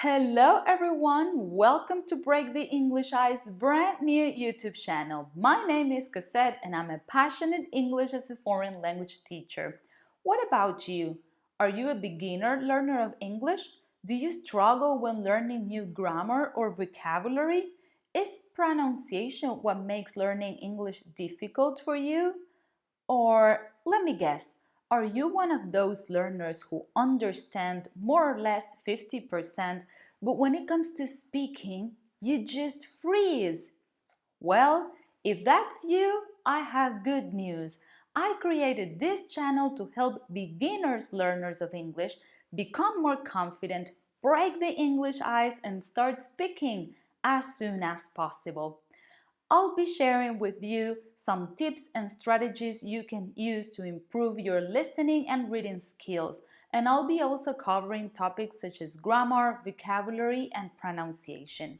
Hello everyone, welcome to Break the English Ice brand new YouTube channel. My name is Cosette and I'm a passionate English as a foreign language teacher. What about you? Are you a beginner learner of English? Do you struggle when learning new grammar or vocabulary? Is pronunciation what makes learning English difficult for you? Or let me guess, are you one of those learners who understand more or less 50%, but when it comes to speaking, you just freeze? Well, if that's you, I have good news. I created this channel to help beginners learners of English become more confident, break the English ice, and start speaking as soon as possible. I'll be sharing with you some tips and strategies you can use to improve your listening and reading skills. And I'll be also covering topics such as grammar, vocabulary, and pronunciation.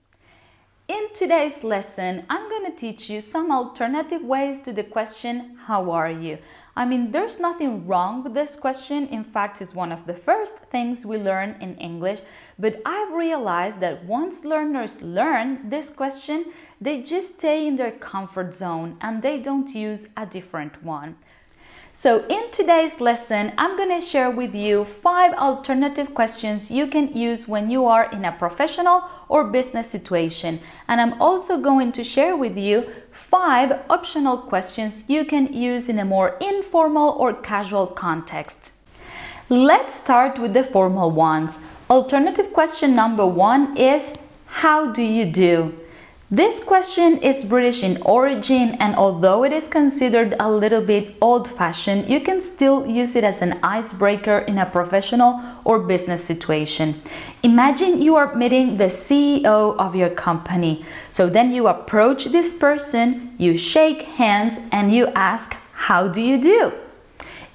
In today's lesson, I'm going to teach you some alternative ways to the question, how are you? There's nothing wrong with this question. In fact, it's one of the first things we learn in English. But I've realized that once learners learn this question, they just stay in their comfort zone and they don't use a different one. So in today's lesson, I'm going to share with you 5 alternative questions you can use when you are in a professional or business situation. And I'm also going to share with you 5 optional questions you can use in a more informal or casual context. Let's start with the formal ones. Alternative question number 1 is, how do you do? This question is British in origin, and although it is considered a little bit old-fashioned, you can still use it as an icebreaker in a professional or business situation. Imagine you are meeting the CEO of your company. So then you approach this person, you shake hands, and you ask, how do you do?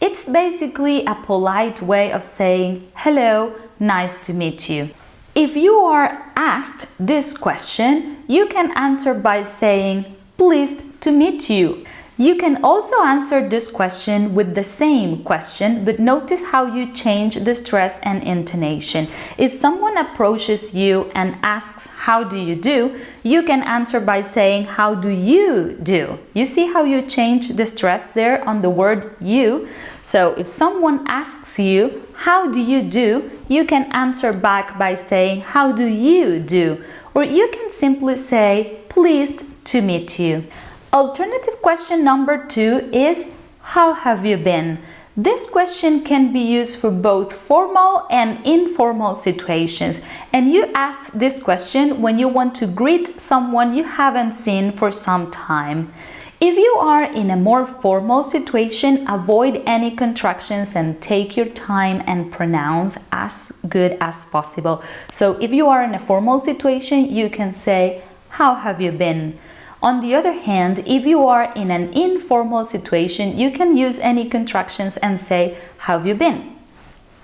It's basically a polite way of saying, hello, nice to meet you. If you are asked this question, you can answer by saying, pleased to meet you. You can also answer this question with the same question, but notice how you change the stress and intonation. If someone approaches you and asks, how do you do? You can answer by saying, how do you do? You see how you change the stress there on the word you? So if someone asks you, how do you do? You can answer back by saying, how do you do? Or you can simply say, pleased to meet you. Alternative question number 2 is, how have you been? This question can be used for both formal and informal situations. And you ask this question when you want to greet someone you haven't seen for some time. If you are in a more formal situation, avoid any contractions and take your time and pronounce as good as possible. So if you are in a formal situation, you can say, how have you been? On the other hand, if you are in an informal situation, you can use any contractions and say, how have you been?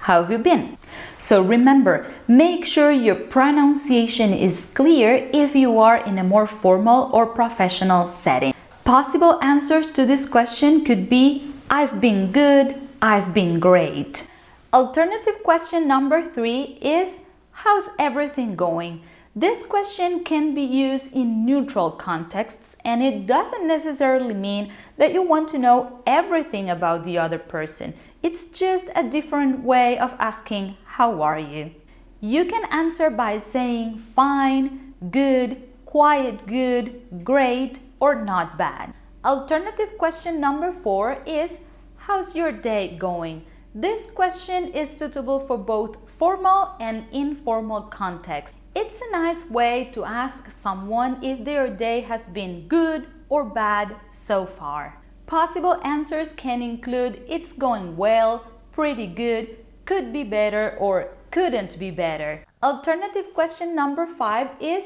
How have you been? So remember, make sure your pronunciation is clear if you are in a more formal or professional setting. Possible answers to this question could be, I've been good, I've been great. Alternative question number 3 is, how's everything going? This question can be used in neutral contexts, and it doesn't necessarily mean that you want to know everything about the other person. It's just a different way of asking, how are you? You can answer by saying fine, good, quite good, great, or not bad. Alternative question number 4 is, how's your day going? This question is suitable for both formal and informal contexts. It's a nice way to ask someone if their day has been good or bad so far. Possible answers can include, it's going well, pretty good, could be better, or couldn't be better. Alternative question number 5 is,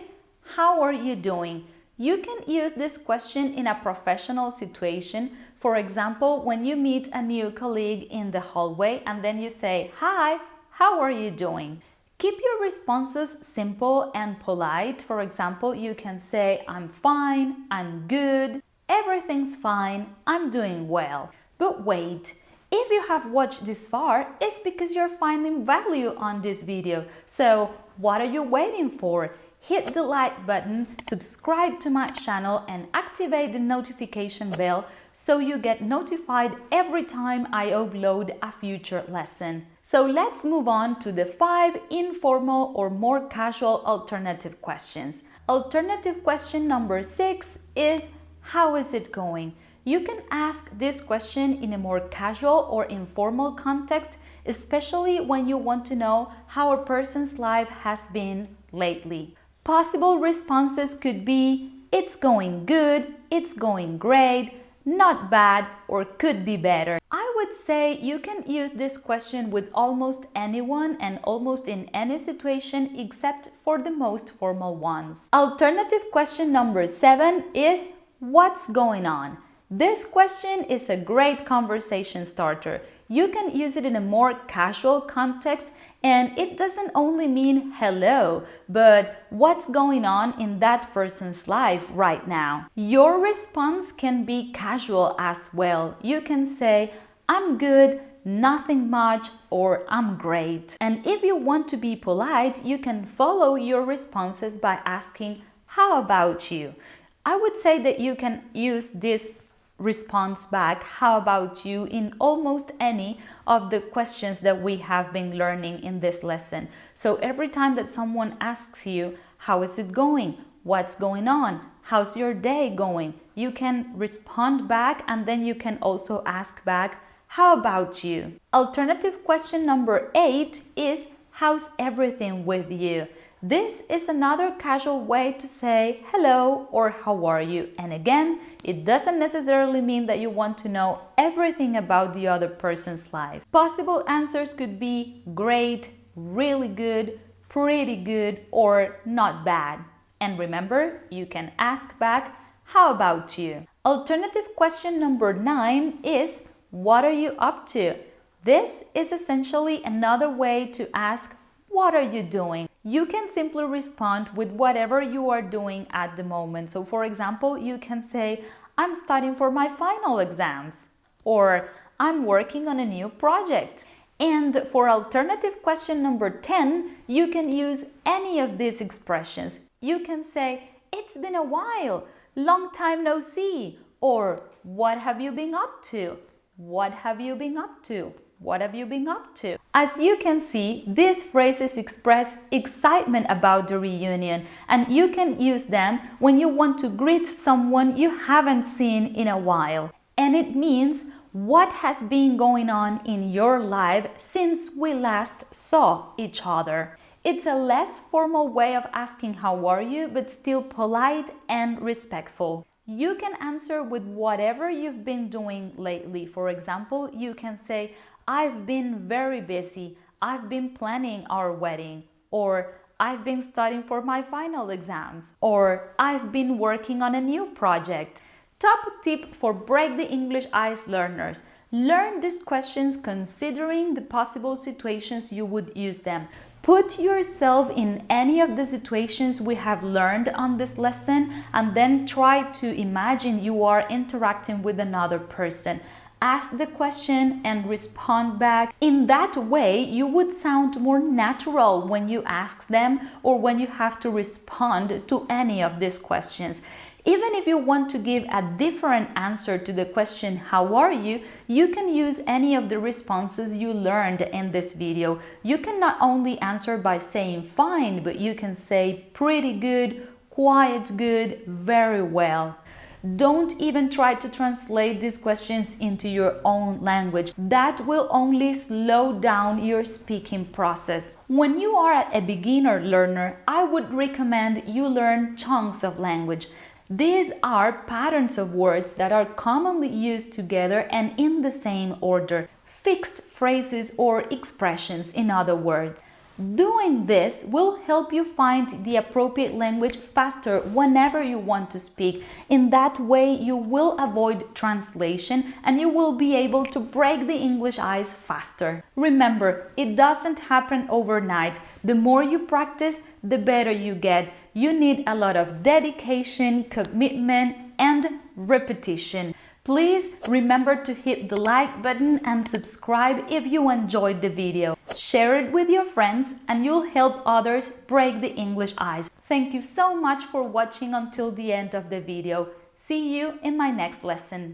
how are you doing? You can use this question in a professional situation. For example, when you meet a new colleague in the hallway and then you say, hi, how are you doing? Keep your responses simple and polite. For example, you can say, I'm fine, I'm good, everything's fine, I'm doing well. But wait, If you have watched this far, it's because you're finding value on this video. So what are you waiting for? Hit the like button, subscribe to my channel and activate the notification bell so you get notified every time I upload a future lesson. So let's move on to the 5 informal or more casual alternative questions. Alternative question number 6 is, how is it going? You can ask this question in a more casual or informal context, especially when you want to know how a person's life has been lately. Possible responses could be, it's going good, it's going great, not bad, or could be better. I would say you can use this question with almost anyone and almost in any situation except for the most formal ones. Alternative question number 7 is, what's going on? This question is a great conversation starter. You can use it in a more casual context, and it doesn't only mean hello, but what's going on in that person's life right now. Your response can be casual as well. You can say, I'm good, nothing much, or I'm great. And if you want to be polite, you can follow your responses by asking, how about you? I would say that you can use this response back, how about you, in almost any of the questions that we have been learning in this lesson. So every time that someone asks you, how is it going? What's going on? How's your day going? You can respond back, and then you can also ask back, how about you? Alternative question number 8 is, how's everything with you? This is another casual way to say hello or how are you? And again, it doesn't necessarily mean that you want to know everything about the other person's life. Possible answers could be great, really good, pretty good, or not bad. And remember, you can ask back, how about you? Alternative question number 9 is, what are you up to? This is essentially another way to ask, what are you doing? You can simply respond with whatever you are doing at the moment. So for example, you can say, I'm studying for my final exams, or I'm working on a new project. And for alternative question number 10, you can use any of these expressions. You can say, it's been a while, long time no see, or what have you been up to? What have you been up to? What have you been up to? As you can see, these phrases express excitement about the reunion, and you can use them when you want to greet someone you haven't seen in a while. And it means what has been going on in your life since we last saw each other. It's a less formal way of asking how are you, but still polite and respectful. You can answer with whatever you've been doing lately. For example, you can say, I've been very busy. I've been planning our wedding. Or I've been studying for my final exams. Or I've been working on a new project. Top tip for Break the English Ice learners. Learn these questions considering the possible situations you would use them. Put yourself in any of the situations we have learned on this lesson, and then try to imagine you are interacting with another person. Ask the question and respond back. In that way, you would sound more natural when you ask them or when you have to respond to any of these questions. Even if you want to give a different answer to the question, how are you? You can use any of the responses you learned in this video. You can not only answer by saying fine, but you can say pretty good, quite good, very well. Don't even try to translate these questions into your own language. That will only slow down your speaking process. When you are a beginner learner, I would recommend you learn chunks of language. These are patterns of words that are commonly used together and in the same order, fixed phrases or expressions, in other words. Doing this will help you find the appropriate language faster whenever you want to speak. In that way, you will avoid translation and you will be able to break the English ice faster. Remember, it doesn't happen overnight. The more you practice, the better you get. You need a lot of dedication, commitment, and repetition. Please remember to hit the like button and subscribe if you enjoyed the video. Share it with your friends and you'll help others break the English ice. Thank you so much for watching until the end of the video. See you in my next lesson.